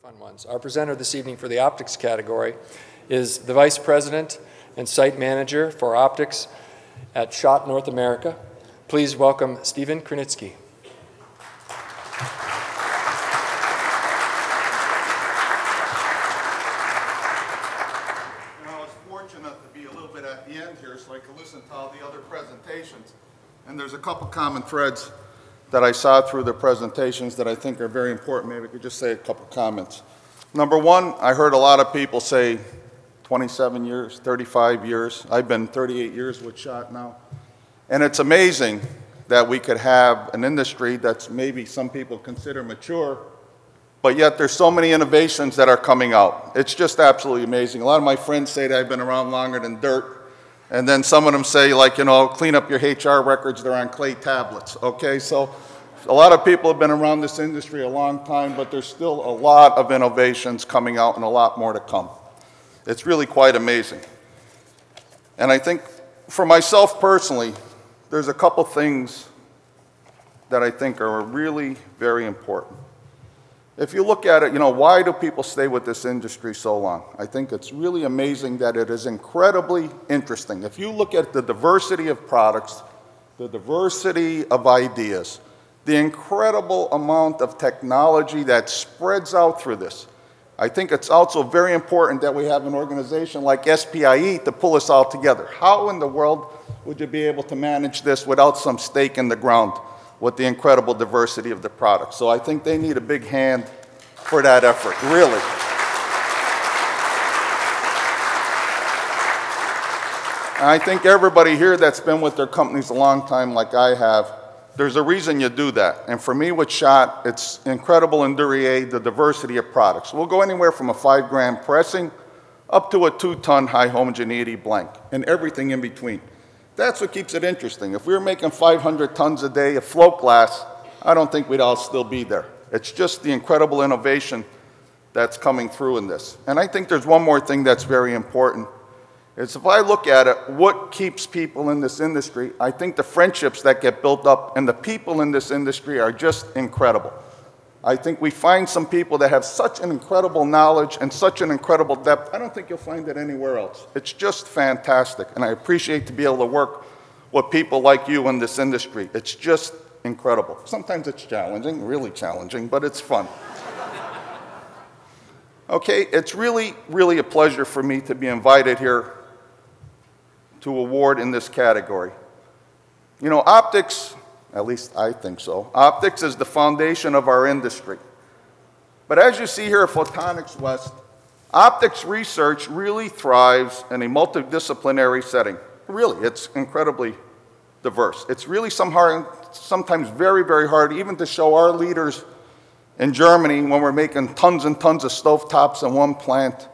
Fun ones. Our presenter this evening for the optics category is the Vice President and Site Manager for Optics at SCHOTT North America. Please welcome Stephen Krenitsky. I was fortunate to be a little bit at the end here so I could listen to all the other presentations. And there's a couple common threads that I saw through the presentations that I think are very important. Maybe I could just say a couple comments. Number one, I heard a lot of people say 27 years, 35 years. I've been 38 years with SCHOTT now. And it's amazing that we could have an industry that's maybe some people consider mature, but yet there's so many innovations that are coming out. It's just absolutely amazing. A lot of my friends say that I've been around longer than dirt. And then some of them say, like, you know, clean up your HR records, they're on clay tablets, okay? So a lot of people have been around this industry a long time, but there's still a lot of innovations coming out and a lot more to come. It's really quite amazing. And I think for myself personally, there's a couple things that I think are really very important. If you look at it, you know, why do people stay with this industry so long? I think it's really amazing that it is incredibly interesting. If you look at the diversity of products, the diversity of ideas, the incredible amount of technology that spreads out through this, I think it's also very important that we have an organization like SPIE to pull us all together. How in the world would you be able to manage this without some stake in the ground with the incredible diversity of the products? So I think they need a big hand for that effort, really. And I think everybody here that's been with their companies a long time like I have, there's a reason you do that. And for me with SCHOTT, it's incredible in Duryea, the diversity of products. We'll go anywhere from a 5-gram pressing up to a 2-ton high homogeneity blank and everything in between. That's what keeps it interesting. If we were making 500 tons a day of float glass, I don't think we'd all still be there. It's just the incredible innovation that's coming through in this. And I think there's one more thing that's very important. It's if I look at it, what keeps people in this industry, I think the friendships that get built up and the people in this industry are just incredible. I think we find some people that have such an incredible knowledge and such an incredible depth. I don't think you'll find it anywhere else. It's just fantastic. And I appreciate to be able to work with people like you in this industry. It's just incredible. Sometimes it's challenging, really challenging, but it's fun. Okay, it's really, really a pleasure for me to be invited here to award in this category. You know, optics, at least I think so, optics is the foundation of our industry. But as you see here at Photonics West, optics research really thrives in a multidisciplinary setting. Really, it's incredibly diverse. It's really sometimes very, very hard even to show our leaders in Germany when we're making tons and tons of stovetops in one plant,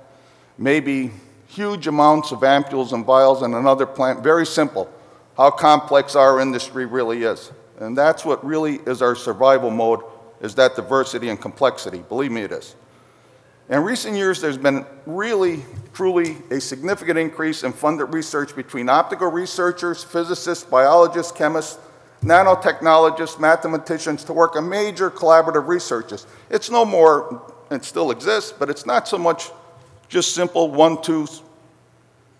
maybe huge amounts of ampules and vials in another plant. Very simple, how complex our industry really is. And that's what really is our survival mode, is that diversity and complexity. Believe me, it is. In recent years, there's been really, truly a significant increase in funded research between optical researchers, physicists, biologists, chemists, nanotechnologists, mathematicians to work on major collaborative researches. It's no more, it still exists, but it's not so much just simple 1-2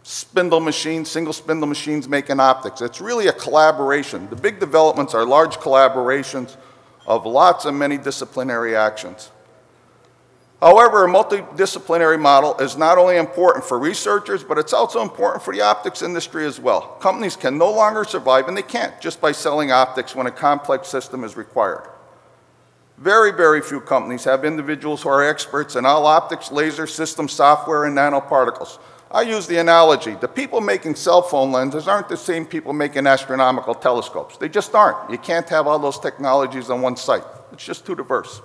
spindle machines, single spindle machines making optics. It's really a collaboration. The big developments are large collaborations of lots of many disciplinary actions. However, a multidisciplinary model is not only important for researchers, but it's also important for the optics industry as well. Companies can no longer survive, and they can't, just by selling optics when a complex system is required. Very, very few companies have individuals who are experts in all optics, laser, system software, and nanoparticles. I use the analogy. The people making cell phone lenses aren't the same people making astronomical telescopes. They just aren't. You can't have all those technologies on one site. It's just too diverse.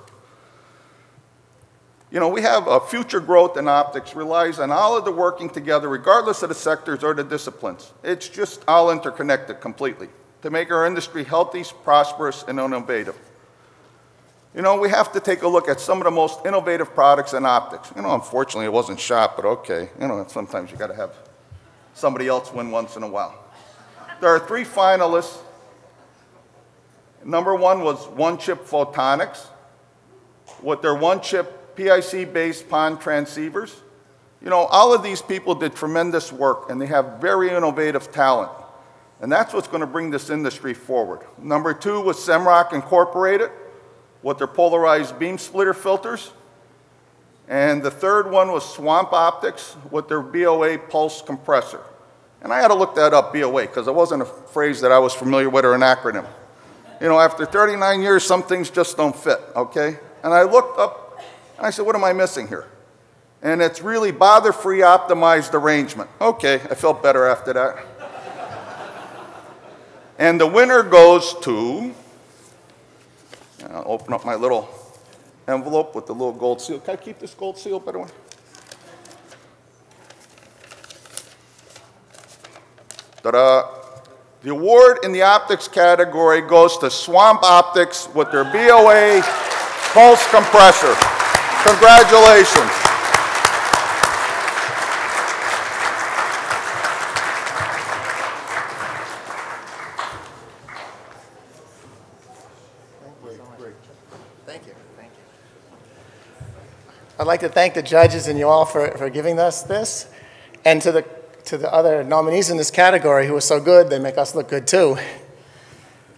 You know, we have a future growth in optics relies on all of the working together, regardless of the sectors or the disciplines. It's just all interconnected completely to make our industry healthy, prosperous, and innovative. You know, we have to take a look at some of the most innovative products in optics. You know, unfortunately, it wasn't SCHOTT, but okay. You know, sometimes you got to have somebody else win once in a while. There are 3 finalists. Number 1 was one-chip photonics. With their one-chip PIC-based PON transceivers. You know, all of these people did tremendous work, and they have very innovative talent. And that's what's going to bring this industry forward. Number 2 was Semrock Incorporated with their polarized beam splitter filters. And the third one was Swamp Optics with their BOA pulse compressor. And I had to look that up, BOA, because it wasn't a phrase that I was familiar with or an acronym. You know, after 39 years, some things just don't fit, okay? And I looked up, and I said, what am I missing here? And it's really bother-free optimized arrangement. Okay, I felt better after that. And the winner goes to, I'll open up my little envelope with the little gold seal. Can I keep this gold seal, by the way? Ta-da. The award in the optics category goes to Swamp Optics with their BOA pulse compressor. Congratulations. Thank you. Thank you. I'd like to thank the judges and you all for giving us this, and to the other nominees in this category who are so good, they make us look good too.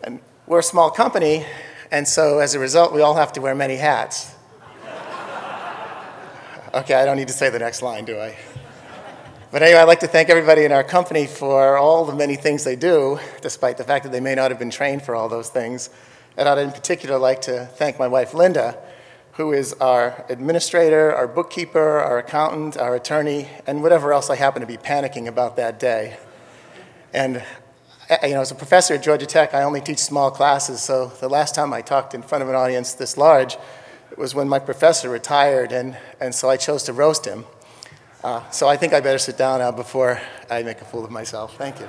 And we're a small company, and so as a result, we all have to wear many hats. Okay, I don't need to say the next line, do I? But anyway, I'd like to thank everybody in our company for all the many things they do, despite the fact that they may not have been trained for all those things. And I'd in particular like to thank my wife, Linda, who is our administrator, our bookkeeper, our accountant, our attorney, and whatever else I happen to be panicking about that day. And you know, as a professor at Georgia Tech, I only teach small classes, so the last time I talked in front of an audience this large, it was when my professor retired, and so I chose to roast him. So I think I better sit down now before I make a fool of myself. Thank you.